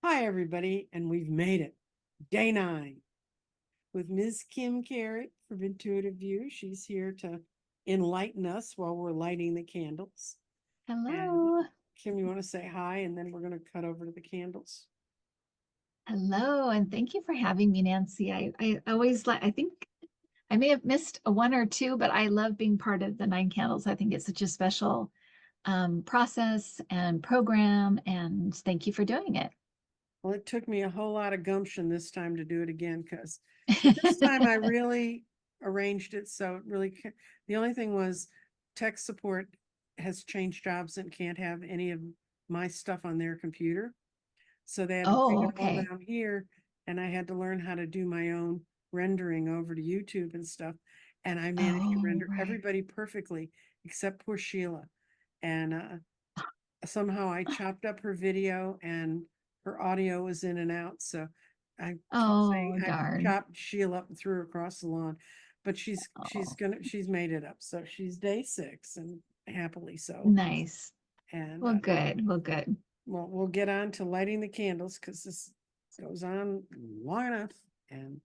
Hi, everybody, and we've made it. Day 9 with Ms. Kim Carey from Intuitiview. She's here to enlighten us while we're lighting the candles. And Hello. Kim, you want to say hi, and then we're going to cut over to the candles. Hello, and thank you for having me, Nancy. I always like, I think I may have missed a one or two, but I love being part of the Nine Candles. I think it's such a special process and program, and thank you for doing it. Well, it took me a whole lot of gumption this time to do it again because the first time I really arranged it. So it really, the only thing was tech support has changed jobs and can't have any of my stuff on their computer. So they had to bring Oh, it all okay. down here, and I had to learn how to do my own rendering over to YouTube and stuff. And I managed to Oh, render right. everybody perfectly except poor Sheila. And somehow I chopped up her video and her audio was in and out. So I keep saying Oh, I darn. chopped Sheila up and threw her across the lawn. But Oh, she's made it up. So she's day 6 and happily so. nice. And Well, good. Well, good. well, we'll get on to lighting the candles because this goes on long enough. And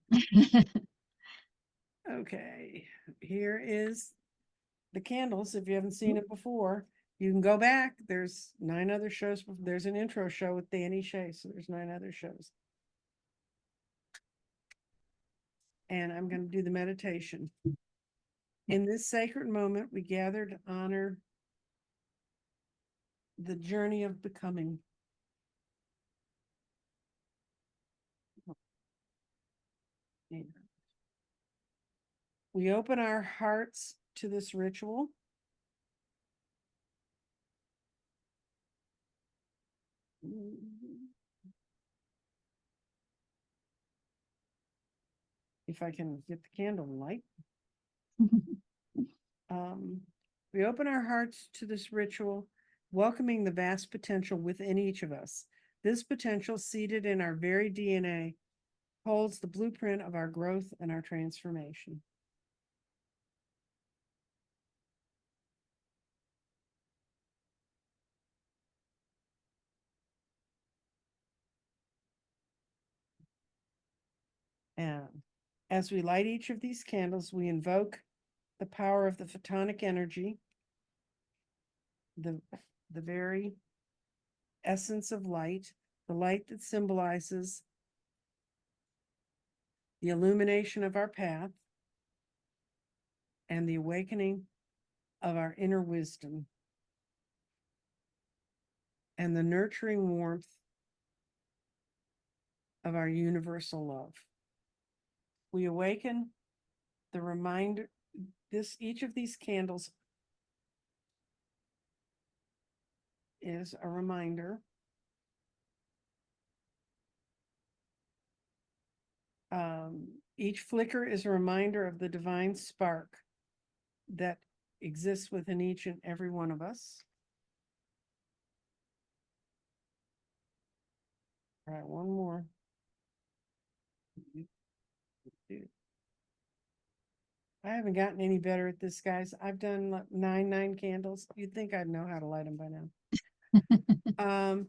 okay, here is the candles. If you haven't seen it before, you can go back. There's 9 other shows. There's an intro show with Danny Shea, so there's 9 other shows. And I'm going to do the meditation. In this sacred moment, we gather to honor the journey of becoming. We open our hearts to this ritual. If I can get the candle light. Um, we open our hearts to this ritual, welcoming the vast potential within each of us. This potential, seated in our very DNA, holds the blueprint of our growth and our transformation. And as we light each of these candles, we invoke the power of the photonic energy, the, the very essence of light, the light that symbolizes the illumination of our path and the awakening of our inner wisdom and the nurturing warmth of our universal love. We awaken the reminder, each of these candles is a reminder. Each flicker is a reminder of the divine spark that exists within each and every one of us. All right, one more. I haven't gotten any better at this, guys. I've done 9 candles. You'd think I'd know how to light them by now.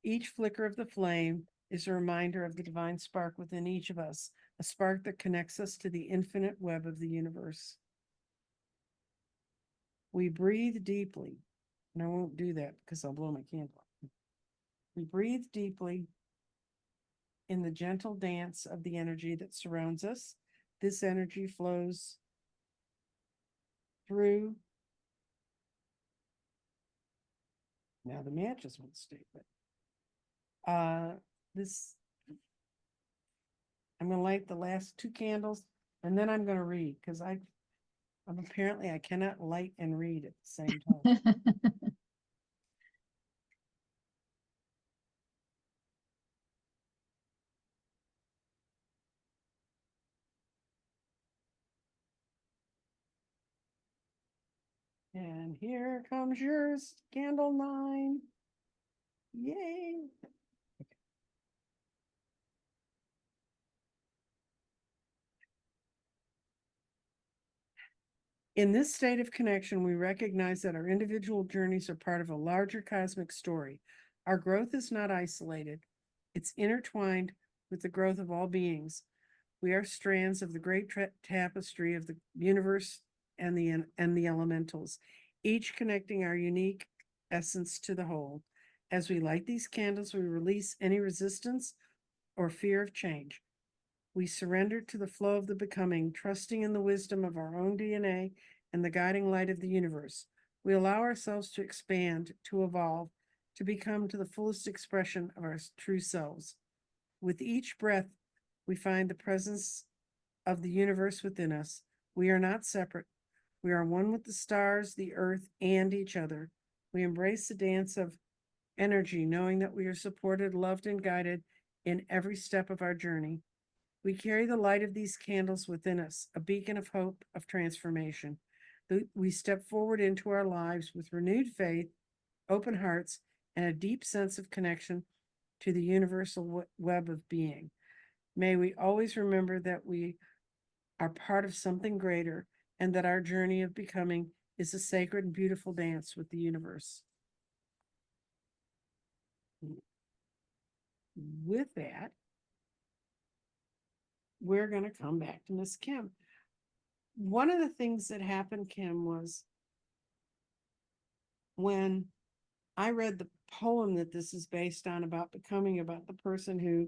Each flicker of the flame is a reminder of the divine spark within each of us, a spark that connects us to the infinite web of the universe. We breathe deeply, and I won't do that because I'll blow my candle. We breathe deeply in the gentle dance of the energy that surrounds us. This energy flows through. Now the matches won't stay, but this, I'm going to light the last 2 candles, and then I'm going to read because I'm apparently I cannot light and read at the same time. And here comes yours, candle 9. Yay. In this state of connection, we recognize that our individual journeys are part of a larger cosmic story. Our growth is not isolated, it's intertwined with the growth of all beings. We are strands of the great tapestry of the universe and the elementals, each connecting our unique essence to the whole. As we light these candles, we release any resistance or fear of change. We surrender to the flow of the becoming, trusting in the wisdom of our own DNA and the guiding light of the universe. We allow ourselves to expand, to evolve, to become to the fullest expression of our true selves. With each breath, we find the presence of the universe within us. We are not separate. We are one with the stars, the earth, and each other. We embrace the dance of energy, knowing that we are supported, loved, and guided in every step of our journey. We carry the light of these candles within us, a beacon of hope, of transformation. We step forward into our lives with renewed faith, open hearts, and a deep sense of connection to the universal web of being. May we always remember that we are part of something greater and that our journey of becoming is a sacred and beautiful dance with the universe. With that, we're going to come back to Miss Kim. One of the things that happened, Kim, was when I read the poem that this is based on about becoming, about the person who,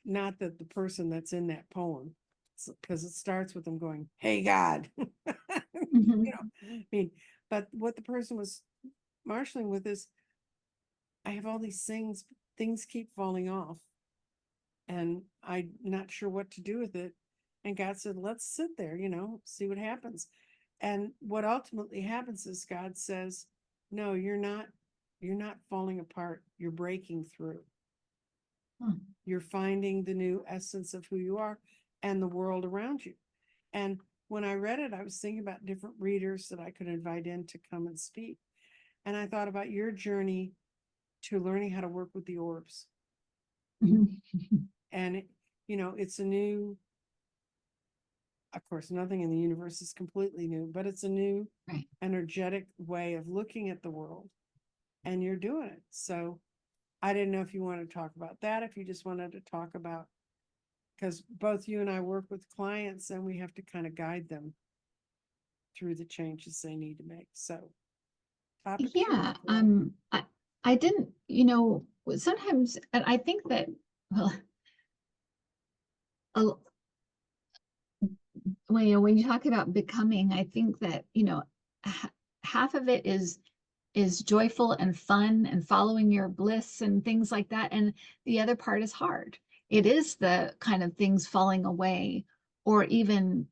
not that the person that's in that poem, because it starts with them going, "Hey God," Mhm. I mean, but what the person was marshaling with is, I have all these things keep falling off, and I'm not sure what to do with it. And God said, let's sit there, see what happens. And what ultimately happens is God says, no, you're not falling apart. You're breaking through. You're finding the new essence of who you are and the world around you. And when I read it, I was thinking about different readers that I could invite in to come and speak. And I thought about your journey to learning how to work with the orbs. And, it's a new, of course, nothing in the universe is completely new, but it's a new Right. energetic way of looking at the world. And you're doing it. So I didn't know if you wanted to talk about that, if you just wanted to talk about, because both you and I work with clients and we have to kind of guide them through the changes they need to make. So topic Yeah, yours. I didn't, sometimes, and I think that, well, a- when you talk about becoming, I think that, half of it is joyful and fun and following your bliss and things like that. And the other part is hard. It is the kind of things falling away, or even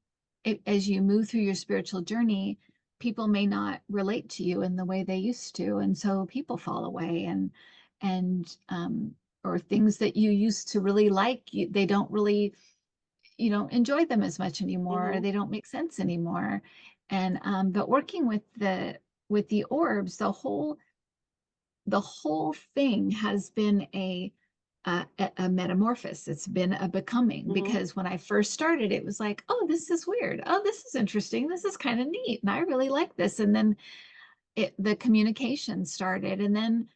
as you move through your spiritual journey, people may not relate to you in the way they used to. And so people fall away, and or things that you used to really like, they don't really, enjoy them as much anymore. Mm-hmm. They don't make sense anymore. And but working with the orbs, the whole thing has been a metamorphosis. It's been a becoming, Mm-hmm. because when I first started, it was like, oh, this is weird. Oh, this is interesting. This is kind of neat. And I really like this. And then the communication started. And then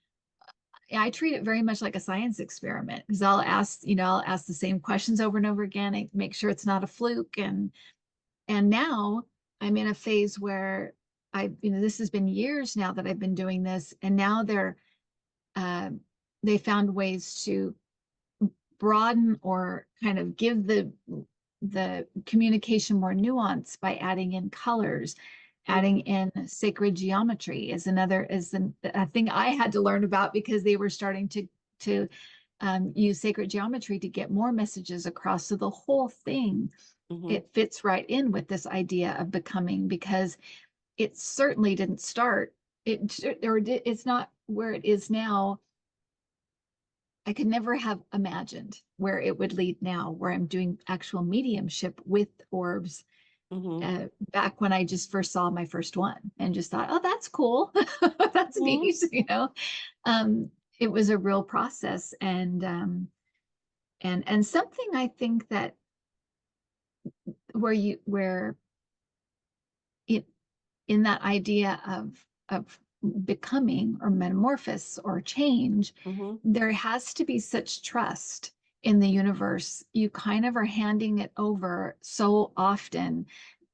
I treat it very much like a science experiment, because I'll ask the same questions over and over again and make sure it's not a fluke. And now I'm in a phase where this has been years now that I've been doing this, and now uh, they found ways to broaden or kind of give the communication more nuance by adding in colors, adding in sacred geometry is a thing I had to learn about, because they were starting to use sacred geometry to get more messages across. So the whole thing, Mm-hmm. it fits right in with this idea of becoming, because it certainly didn't start it's not where it is now. I could never have imagined where it would lead now, where I'm doing actual mediumship with orbs. Mm-hmm. Back when I just first saw my first one and just thought, oh, that's cool. That's Mm-hmm. neat. Um, it was a real process, and something I think that where in that idea of becoming or metamorphosis or change, Mm-hmm. there has to be such trust in the universe. You kind of are handing it over so often,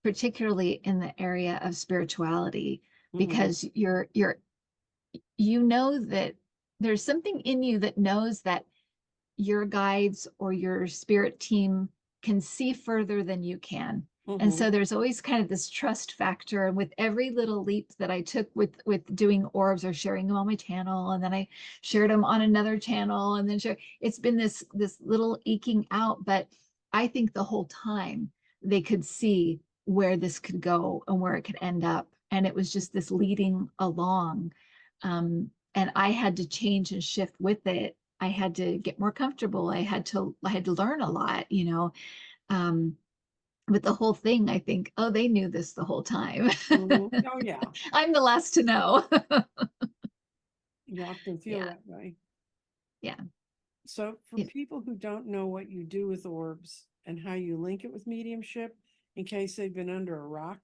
particularly in the area of spirituality, Mm-hmm. because you know that there's something in you that knows that your guides or your spirit team can see further than you can. And Mm-hmm. so there's always kind of this trust factor. And with every little leap that I took with doing orbs or sharing them on my channel, and then I shared them on another channel, and then it's been this little eking out. But I think the whole time they could see where this could go and where it could end up. And it was just this leading along. And I had to change and shift with it. I had to get more comfortable. I had to learn a lot, Um, but the whole thing, I think, oh, they knew this the whole time. Mm-hmm. Oh, yeah. I'm the last to know. You often feel Yeah, that way. yeah. So for It, people who don't know what you do with orbs and how you link it with mediumship, in case they've been under a rock,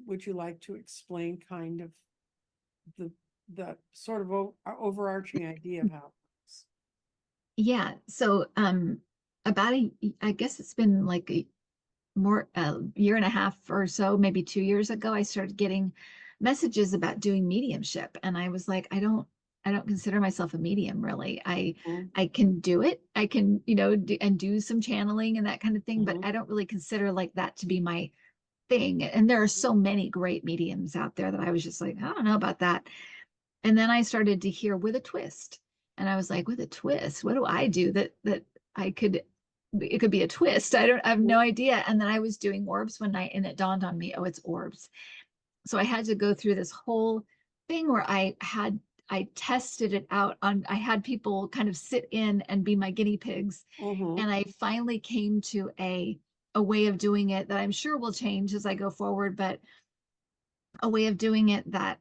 would you like to explain kind of the the sort of overarching idea of how it works? yeah. So about I guess it's been like a year and a half or so, maybe 2 years ago, I started getting messages about doing mediumship. And I was like, I don't consider myself a medium really. I can do it. I can, do some channeling and that kind of thing, but Mm-hmm. I don't really consider like that to be my thing. And there are so many great mediums out there that I was just like, I don't know about that. And then I started to hear with a twist. And I was like, with a twist, what do I do that I could it could be a twist. I have no idea. And then I was doing orbs one night and it dawned on me, oh, it's orbs. So I had to go through this whole thing where I tested it out on I had people kind of sit in and be my guinea pigs. Mm-hmm. And I finally came to a way of doing it that I'm sure will change as I go forward, but a way of doing it that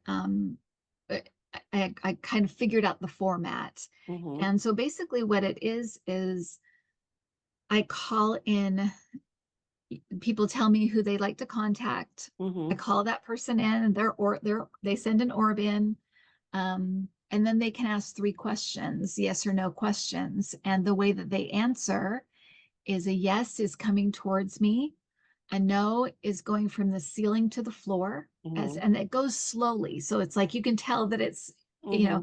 I kind of figured out the format. Mm-hmm. And so basically what it is I call in people tell me who they like to contact. I Mm-hmm. call that person in, and they send an orb in, and then they can ask 3 questions, yes or no questions. And the way that they answer is a yes is coming towards me, a no is going from the ceiling to the floor, Mm-hmm. and it goes slowly. So it's like you can tell that it's you know,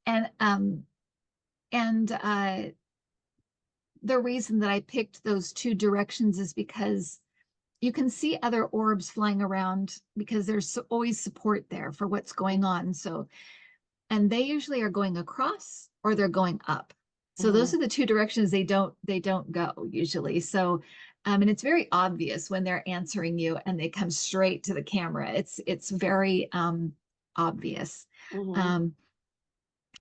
Mm-hmm. and the reason that I picked those 2 directions is because you can see other orbs flying around because there's always support there for what's going on. So, and they usually are going across or they're going up. So those Mm-hmm. are the 2 directions they don't go usually. So, and it's very obvious when they're answering you and they come straight to the camera. It's very obvious. Mm-hmm. Um,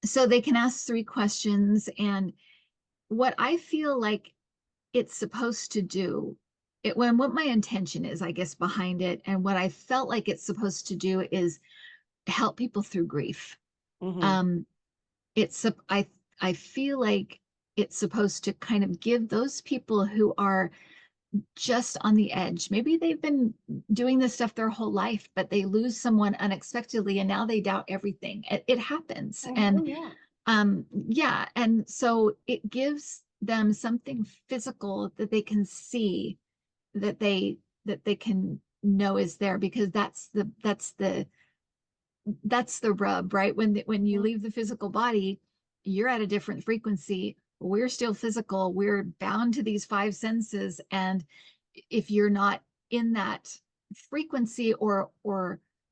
so they can ask 3 questions, and what I feel like it's supposed to do when what my intention is, I guess, behind it, and what I felt like it's supposed to do is help people through grief. Mm-hmm. um it's I feel like it's supposed to kind of give those people who are just on the edge, maybe they've been doing this stuff their whole life, but they lose someone unexpectedly and now they doubt everything. It happens. Oh, And yeah. yeah, and so it gives them something physical that they can see, that they can know is there, because that's the rub, right? When you leave the physical body, you're at a different frequency. We're still physical. We're bound to these 5 senses, and if you're not in that frequency or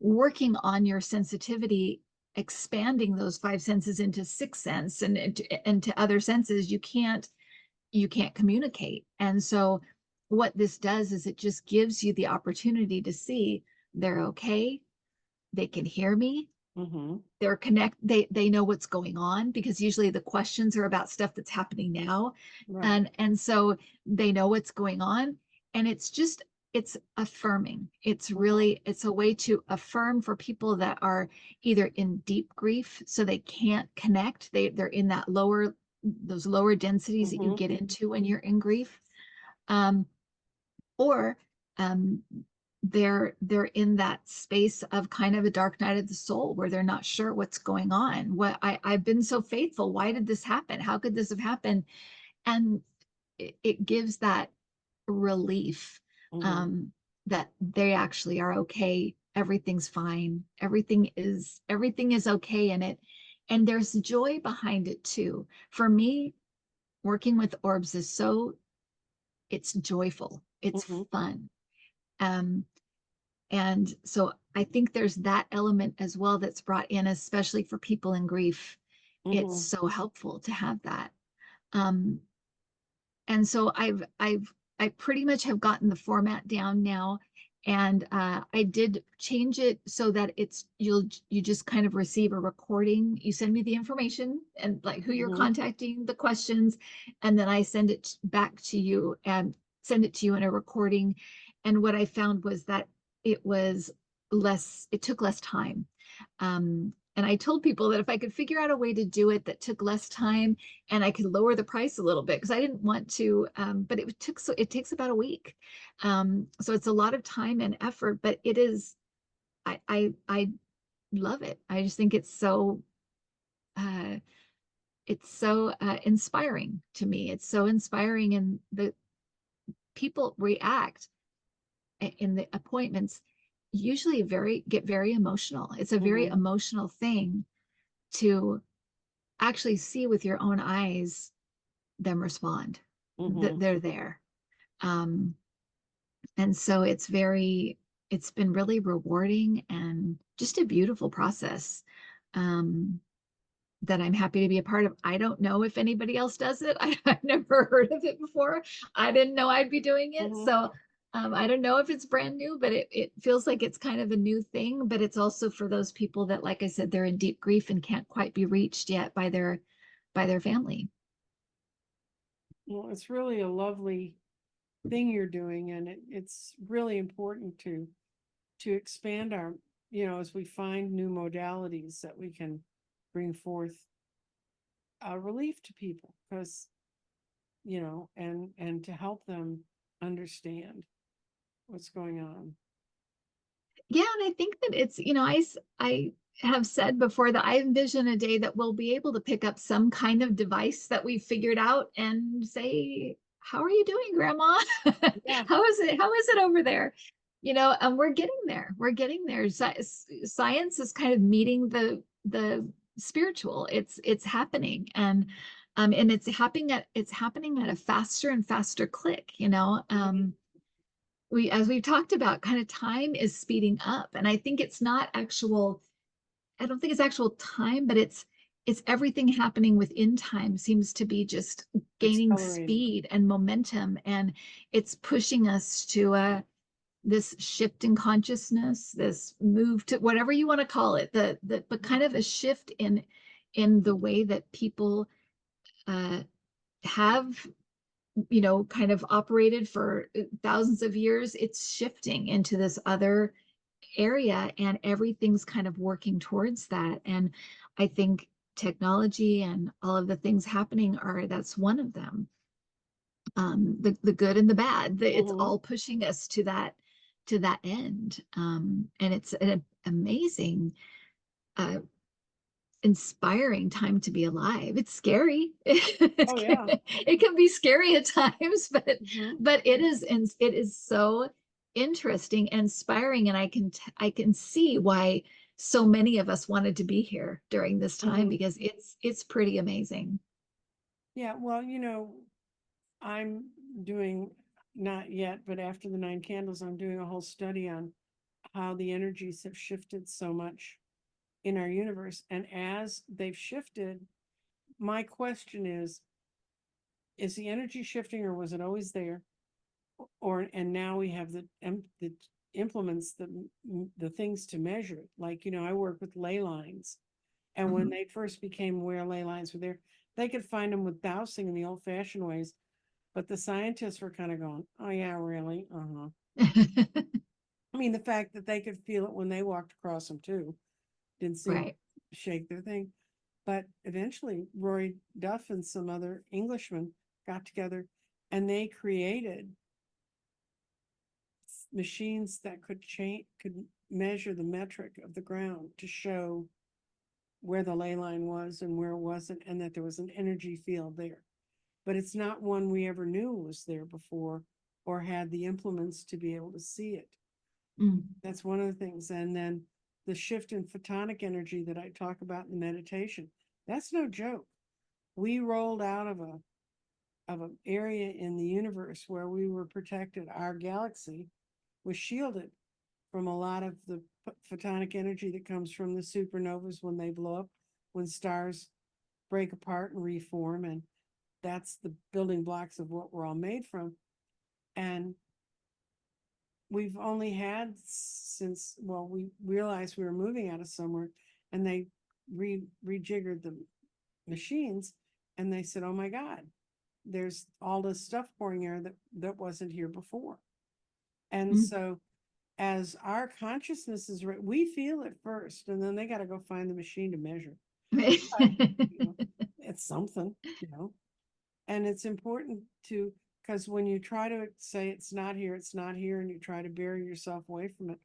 working on your sensitivity, expanding those 5 senses into sixth sense and to other senses, you can't communicate. And so what this does is it just gives you the opportunity to see they're okay, they can hear me, Mm-hmm. they know what's going on, because usually the questions are about stuff that's happening now. Right. And so they know what's going on, and it's affirming. Mm-hmm. It's a way to affirm for people that are either in deep grief, so they can't connect, they're in those lower densities that you Mm-hmm. get into when you're in grief, um or um they're in that space of kind of a dark night of the soul where they're not sure what's going on. I've been so faithful. Why did this happen? How could this have happened? And it gives that relief, Mhm. um, that they actually are okay. Everything's fine. Everything is okay in it. And there's joy behind it too. For me, working with orbs is it's joyful. It's Mhm. fun. Um, and so I think there's that element as well that's brought in, especially for people in grief. It's Mhm. so helpful to have that. Um, and so I pretty much have gotten the format down now. And I did change it so that you just kind of receive a recording. You send me the information and like who you're Mhm. contacting, the questions, and then I send it back to you and send it to you in a recording. And what I found was that it took less time. And I told people that if I could figure out a way to do it that took less time and I could lower the price a little bit because I didn't want to, but it takes about a week. So it's a lot of time and effort, but I love it. I just think uh, it's so inspiring to me. It's so inspiring, and the people react in the appointments usually get very emotional. It's a very Mhm. emotional thing to actually see with your own eyes them respond, that Mhm. they're there. Um, and so it's been really rewarding and just a beautiful process, um, that I'm happy to be a part of. I don't know if anybody else does it. I've never heard of it before. I didn't know I'd be doing it. Mhm. So I don't know if it's brand new, but it feels like it's kind of a new thing. But it's also for those people that, like I said, they're in deep grief and can't quite be reached yet by their family. Well, it's really a lovely thing you're doing, and it's really important to expand our, as we find new modalities that we can bring forth relief to people, because and to help them understand what's going on. Yeah, and I think that I have said before that I envision a day that we'll be able to pick up some kind of device that we've figured out and say, "How are you doing, Grandma? Yeah. How is it over there?" And we're getting there. We're getting there. Science is kind of meeting the spiritual. It's happening, and it's happening at a faster and faster click. Mhm. As we've talked about, kind of time is speeding up, and I don't think it's actual time, but it's everything happening within time seems to be just gaining Accelerating. speed and momentum, and it's pushing us to this shift in consciousness, this move to whatever you want to call it, but kind of a shift in the way that people uh, have kind of operated for thousands of years. It's shifting into this other area, and everything's kind of working towards that. And I think technology and all of the things happening that's one of them. The good and the bad, it's Mhm. all pushing us to that end. And it's an amazing, uh, inspiring time to be alive. It's scary. Oh yeah. It can be scary at times, Mhm. but it is so interesting and inspiring, and I can see why so many of us wanted to be here during this time Mhm. because it's pretty amazing. Yeah, well, I'm doing, not yet, but after the nine candles, I'm doing a whole study on how the energies have shifted so much in our universe. And as they've shifted, my question is the energy shifting, or was it always there? Or and now we have the implements, the things to measure it. Like, I work with ley lines. And when Mhm. they first became aware ley lines were there, they could find them with dowsing in the old fashioned ways. But the scientists were kind of going, oh, yeah, really? Uh-huh. I mean, the fact that they could feel it when they walked across them, too, didn't seem Right. to shake their thing. But eventually, Roy Duff and some other Englishmen got together and they created machines that could measure the metric of the ground to show where the ley line was and where it wasn't, and that there was an energy field there. But it's not one we ever knew was there before or had the implements to be able to see it. Mm. That's one of the things. And then the shift in photonic energy that I talk about in the meditation, that's no joke. We rolled out of an area in the universe where we were protected. Our galaxy was shielded from a lot of the photonic energy that comes from the supernovas when they blow up, when stars break apart and reform. And that's the building blocks of what we're all made from. And we've only had since, well, we realized we were moving out of somewhere, and they rejiggered the machines, and they said, oh my God, there's all this stuff pouring air that wasn't here before. And so as our consciousness is, we feel it first, and then they got to go find the machine to measure. It's something, and it's important to, because when you try to say it's not here, and you try to bury yourself away from it,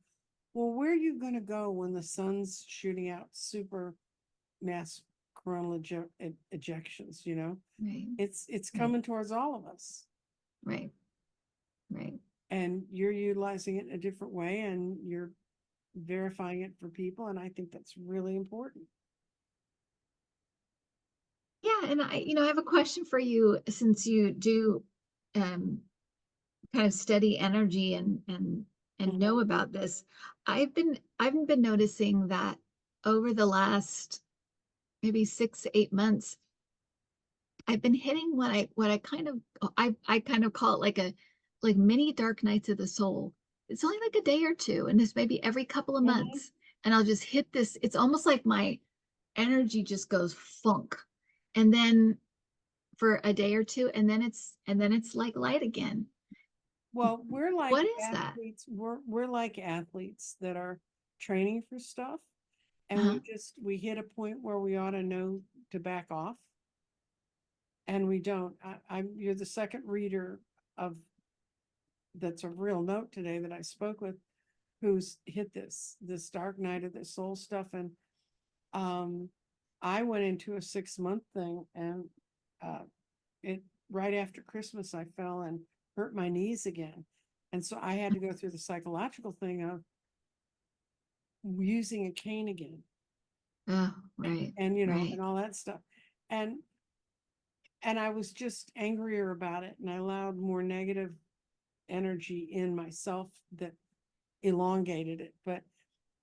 well, where are you going to go when the sun's shooting out super mass coronal ejections? Right. It's coming towards all of us. Right. And you're utilizing it in a different way, and you're verifying it for people, and I think that's really important. Yeah, and I have a question for you, since you do kind of study energy and know about this. I've been noticing that over the last maybe 6 to 8 months, I've been hitting what I kind of call it like mini dark nights of the soul. It's only like a day or two, and it's maybe every couple of months, and I'll just hit this. It's almost like my energy just goes funk, and then for a day or two, and then it's like light again. Well, we're like What is that? athletes. We're like athletes that are training for stuff, and Uh-huh. we hit a point where we ought to know to back off, and we don't. You're the second reader of that's a real note today that I spoke with, who's hit this dark night of the soul stuff. And I went into a 6-month thing, and it right after Christmas I fell and hurt my knees again, and so I had to go through the psychological thing of using a cane again. Oh, right. And Right. and all that stuff. And I was just angrier about it, and I allowed more negative energy in myself that elongated it. But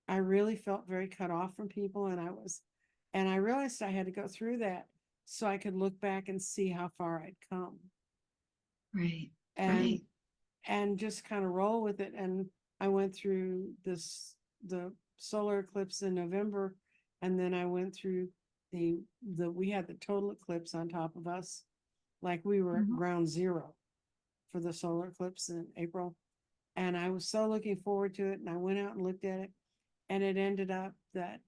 I really felt very cut off from people, and I realized I had to go through that so I could look back and see how far I'd come. Right. And just kind of roll with it. And I went through the solar eclipse in November, and then I went through we had the total eclipse on top of us, like we were at ground zero for the solar eclipse in April. And I was so looking forward to it, and I went out and looked at it, and it ended up that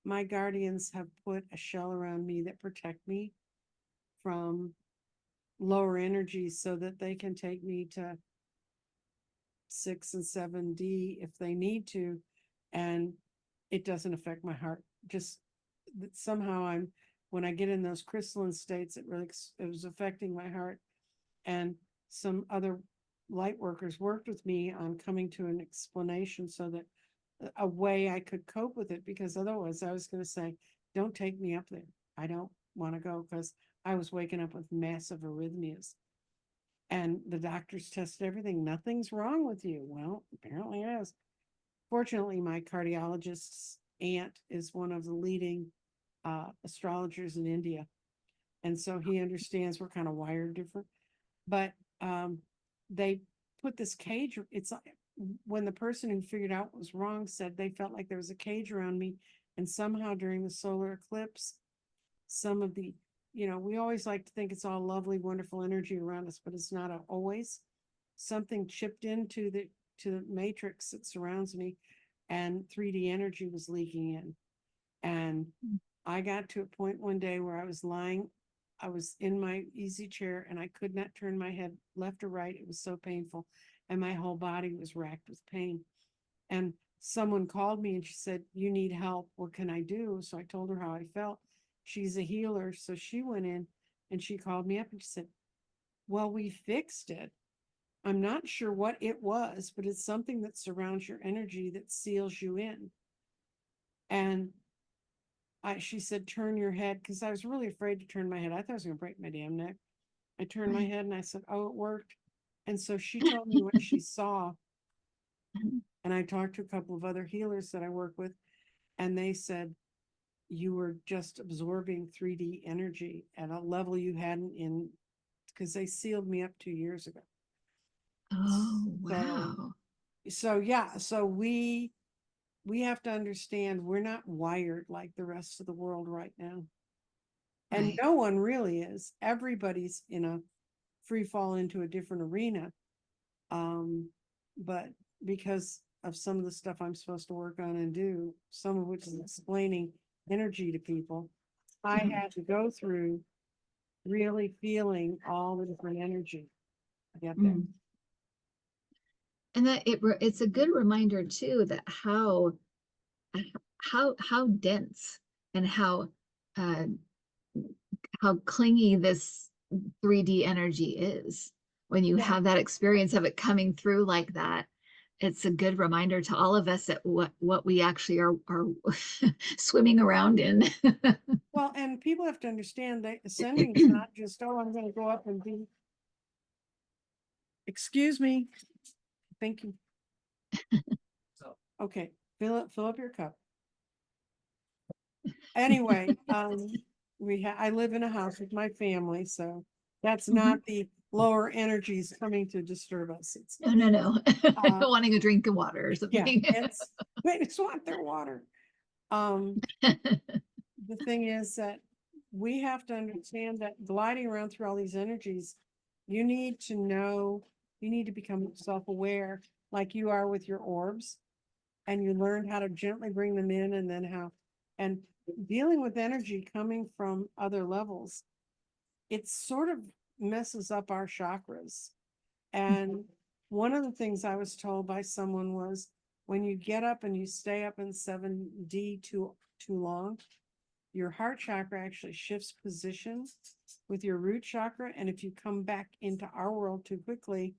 my guardians have put a shell around me that protect me from lower energies, so that they can take me to 6 and 7D if they need to, and it doesn't affect my heart. Just somehow when I get in those crystalline states, it was affecting my heart. And some other light workers worked with me on coming to an explanation, so that a way I could cope with it, because otherwise I was going to say, don't take me up there. I don't want to go, because I was waking up with massive arrhythmias. And the doctors tested everything. Nothing's wrong with you. Well, apparently it is. Fortunately, my cardiologist's aunt is one of the leading astrologers in India. And so he understands we're kind of wired different. But they put this cage. It's like when the person who figured out what was wrong said they felt like there was a cage around me. And somehow during the solar eclipse, some of the, we always like to think it's all lovely, wonderful energy around us, but it's not always. Something chipped into the matrix that surrounds me, and 3D energy was leaking in. And I got to a point one day where I was in my easy chair, and I could not turn my head left or right. It was so painful. and my whole body was racked with pain. And someone called me and she said, "You need help. What can I do?" So I told her how I felt. She's a healer. So she went in and she called me up and she said, "Well, we fixed it. I'm not sure what it was, but it's something that surrounds your energy that seals you in." And she said, "Turn your head," because I was really afraid to turn my head. I thought I was going to break my damn neck. I turned my Right. head and I said, "Oh, it worked." And so she told me what she saw. And I talked to a couple of other healers that I work with, and they said, "You were just absorbing 3D energy at a level you hadn't in," because they sealed me up 2 years ago. Oh, So, wow. yeah, so we have to understand we're not wired like the rest of the world right now. And Right. no one really is. Everybody's in a free fall into a different arena. But because of some of the stuff I'm supposed to work on and do, some of which is explaining energy to people, I Mhm. had to go through really feeling all the different energy to get there. Mm. And that it's a good reminder too that how dense and uh how clingy this 3D energy is. When you Yeah. have that experience of it coming through like that, it's a good reminder to all of us that what we actually are swimming around in. Well, and people have to understand that ascending is not just, "Oh, I'm going to go up and be," excuse me. Thank you. Okay. Fill up your cup. Anyway, I live in a house with my family, so that's Mhm. not the lower energies coming to disturb us. It's No, no, no. uh Wanting a drink of water or yeah, something. it's they just want their water. Um, the thing is that we have to understand that gliding around through all these energies, you need to know, you need to become self-aware, like you are with your orbs, and you learn how to gently bring them in, and then how, and dealing with energy coming from other levels, it sort of messes up our chakras. And one of the things I was told by someone was, when you get up and you stay up in 7D too long, your heart chakra actually shifts positions with your root chakra. And if you come back into our world too quickly,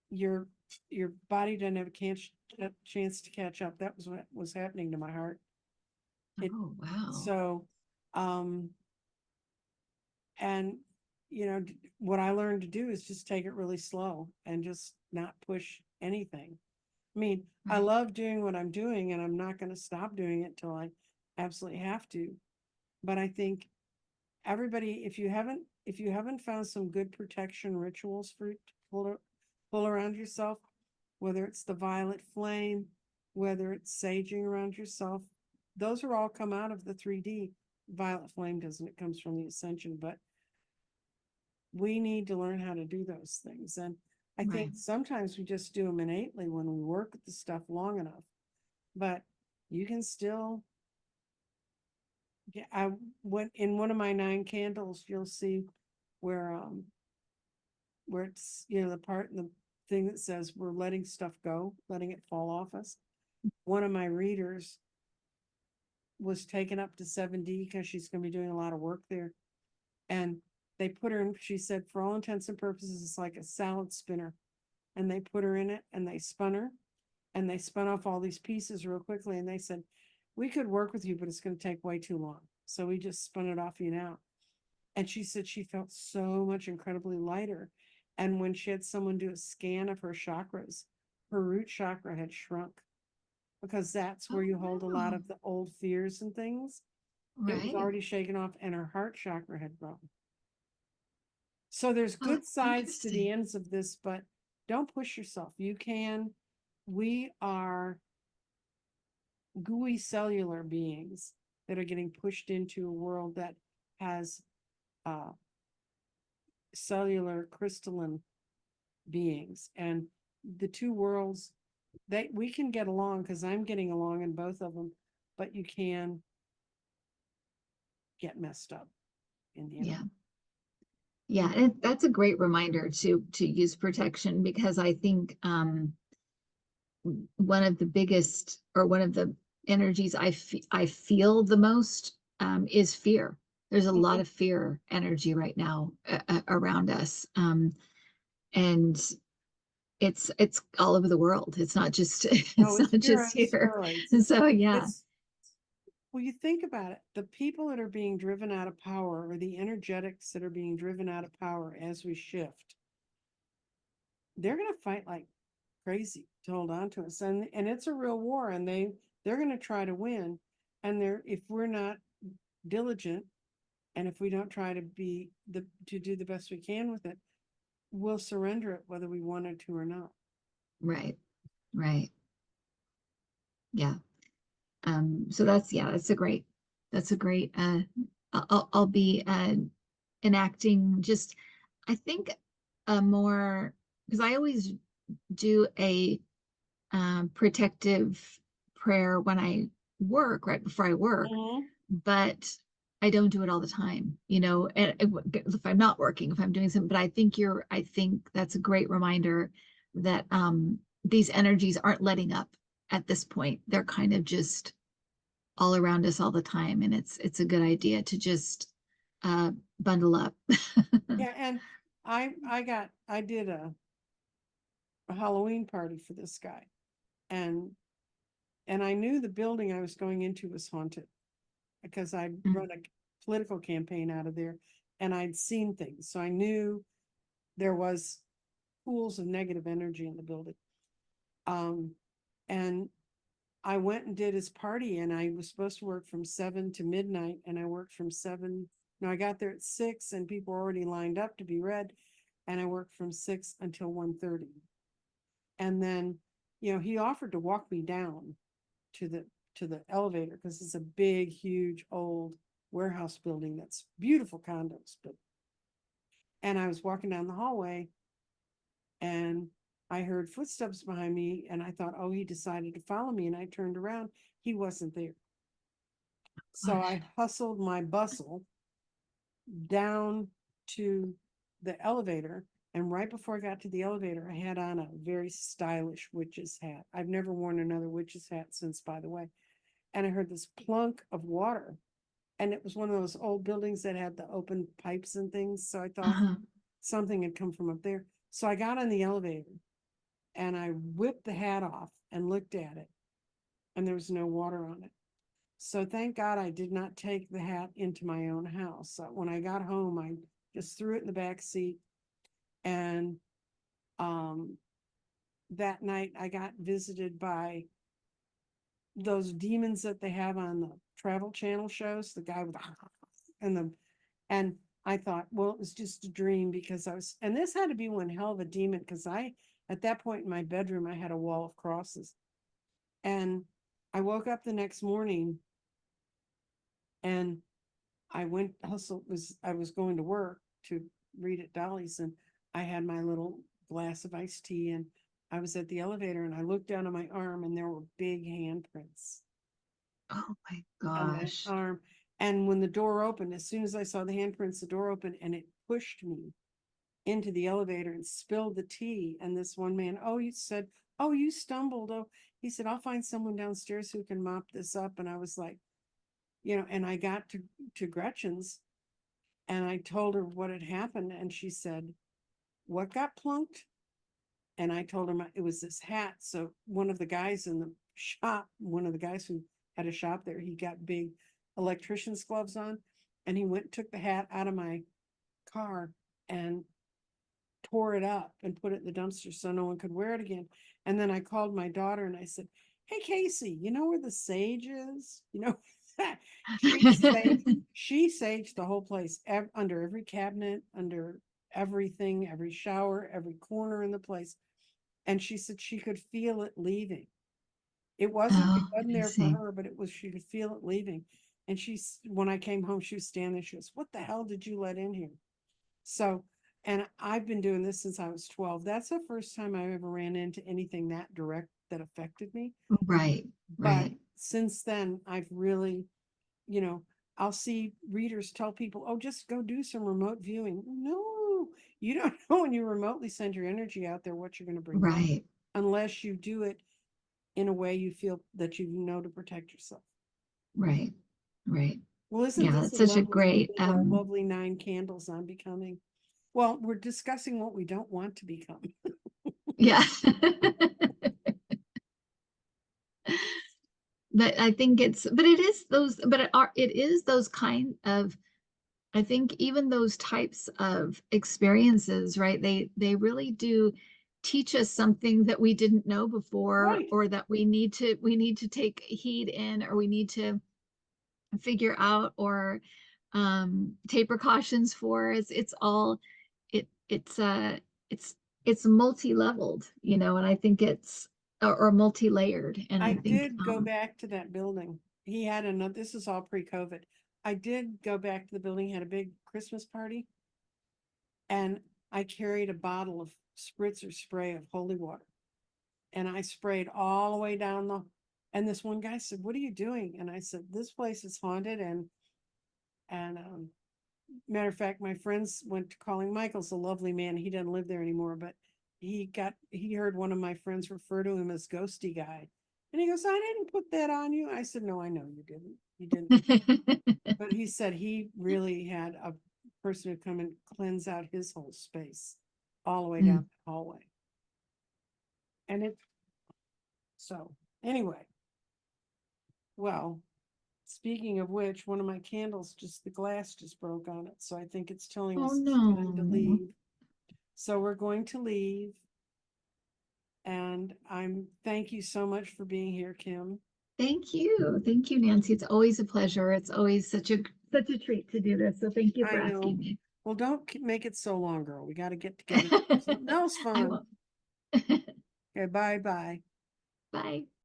your your body doesn't have a chance to catch up. That was what was happening to my heart. It Oh, wow. so um and what I learned to do is just take it really slow and just not push anything. I mean, I Right. love doing what I'm doing and I'm not going to stop doing it till I absolutely have to. But I think everybody, if you haven't found some good protection rituals for pull around yourself, whether it's the violet flame, whether it's saging around yourself, those are all come out of the 3D. Violet flame doesn't, it comes from the ascension, but we need to learn how to do those things. And I Right. think sometimes we just do them innately when we work with the stuff long enough, but you can still, yeah, I went in one of my 9 candles, you'll see where, where it's, the part in the thing that says we're letting stuff go, letting it fall off us. One of my readers was taken up to 7D because she's going to be doing a lot of work there. And they put her in, she said, for all intents and purposes, it's like a salad spinner. And they put her in it and they spun her and they spun off all these pieces real quickly. And they said, "We could work with you, but it's going to take way too long. So we just spun it off you now." And she said she felt so much incredibly lighter. And when she had someone do a scan of her chakras, her root chakra had shrunk, because that's where Oh, you hold a lot wow. of the old fears and things. It was Right. already shaken off and her heart chakra had grown. So there's Oh, good sides to the interesting. ends of this, but don't push yourself. We are gooey cellular beings that are getting pushed into a world that has uh, cellular crystalline beings. And the two worlds, we can get along because I'm getting along in both of them, but you can get messed up in the Yeah. end. Yeah, and that's a great reminder to use protection, because I think one of the biggest, or one of the energies I feel the most is fear. There's a lot Mhm. of fear energy right now around us. And it's all over the world. It's not just No, it's not it's fear just on here. steroids. And so yeah. It's, well, you think about it, the people that are being driven out of power, or the energetics that are being driven out of power as we shift, they're going to fight like crazy to hold on to us. And it's a real war, and they're going to try to win. And they're, if we're not diligent, and if we don't try to be to do the best we can with it, we'll surrender it whether we wanted to or not. Right. Right. Yeah. So that's, yeah, that's a great I'll be enacting just, I think, a more, because I always do a protective prayer when I work, right before I work, Mhm. but I don't do it all the time, and if I'm not working, if I'm doing something. But I think that's a great reminder that these energies aren't letting up at this point. They're kind of just all around us all the time, and it's a good idea to just bundle up. Yeah, and I did a Halloween party for this guy, and I knew the building I was going into was haunted because I'd run a political campaign out of there, and I'd seen things, so I knew there was pools of negative energy in the building. Um, and I went and did his party, and I was supposed to work from 7 to midnight, and I worked from 7. No, I got there at 6, and people were already lined up to be read, and I worked from 6 until 1:30. And then, he offered to walk me down to the elevator, because it's a big, huge, old warehouse building that's beautiful condos. But and I was walking down the hallway, and I heard footsteps behind me, and I thought, oh, he decided to follow me, and I turned around. He wasn't there. So Gosh. I hustled my bustle down to the elevator. And right before I got to the elevator, I had on a very stylish witch's hat. I've never worn another witch's hat since, by the way. And I heard this plunk of water. And it was one of those old buildings that had the open pipes and things. So I thought Uh-huh. something had come from up there. So I got on the elevator, and I whipped the hat off and looked at it, and there was no water on it. So thank God I did not take the hat into my own house. So when I got home, I just threw it in the back seat. And um, that night I got visited by those demons that they have on the Travel Channel shows, the guy with and the and I thought, well, it was just a dream, because and this had to be one hell of a demon, because at that point in my bedroom, I had a wall of crosses. And I woke up the next morning, and I was going to work to read at Dolly's, and I had my little glass of iced tea, and I was at the elevator, and I looked down on my arm, and there were big handprints Oh my on that gosh. arm. And when the door opened, as soon as I saw the handprints, the door opened, and it pushed me into the elevator and spilled the tea. And this one man, oh, you said, oh, you stumbled. Oh, he said, I'll find someone downstairs who can mop this up. And I was like, and I got to Gretchen's, and I told her what had happened. And she said, what got plunked? And I told him it was this hat. So one of the guys in the shop, one of the guys who had a shop there, he got big electrician's gloves on, and he went and took the hat out of my car and tore it up and put it in the dumpster so no one could wear it again. And then I called my daughter, and I said, hey, Casey, you know where the sage is? She saged the whole place, under every cabinet, under everything, every shower, every corner in the place. And she said she could feel it leaving. It Oh, wasn't I there for see. her, but she could feel it leaving. And when I came home, she was standing there. She goes, what the hell did you let in here? So, and I've been doing this since I was 12. That's the first time I ever ran into anything that direct that affected me. Right, But right. since then, I've really, you know, I'll see readers tell people, oh, just go do some remote viewing. No, you don't know when you remotely send your energy out there what you're going to bring back, Right. unless you do it in a way you feel that you know to protect yourself. Right. Right. Well, isn't Yeah, this it's a such a lovely great, with our lovely 9 candles on becoming? Well, we're discussing what we don't want to become. yeah. But I think but it is those, but it is those kind of, I think even those types of experiences, right? They really do teach us something that we didn't know before, Right. or that we need to take heed in, or we need to figure out, or take precautions for. It's all it it's it's multi-leveled, and I think it's or multi-layered, and I I think did go back to that building. He had another, this is all pre-COVID. I did go back to the building, had a big Christmas party, and I carried a bottle of spritzer spray of holy water. And I sprayed all the way down and this one guy said, what are you doing? And I said, this place is haunted. And matter of fact, my friends went to calling. Michael's a lovely man. He doesn't live there anymore, but he heard one of my friends refer to him as Ghosty Guy. And he goes, I didn't put that on you. I said, no, I know you didn't. You didn't. But he said he really had a person who come and cleanse out his whole space all the way down the hallway. And so anyway, well, speaking of which, one of my candles, the glass just broke on it. So I think it's telling Oh us it's time to no. leave. So we're going to leave. And thank you so much for being here, Kim. Thank you. Thank you, Nancy. It's always a pleasure. It's always such a treat to do this. So thank you I for know. asking me. Well, don't make it so long, girl. We got to get together. Something else I fun. won't. Okay, bye bye. Bye.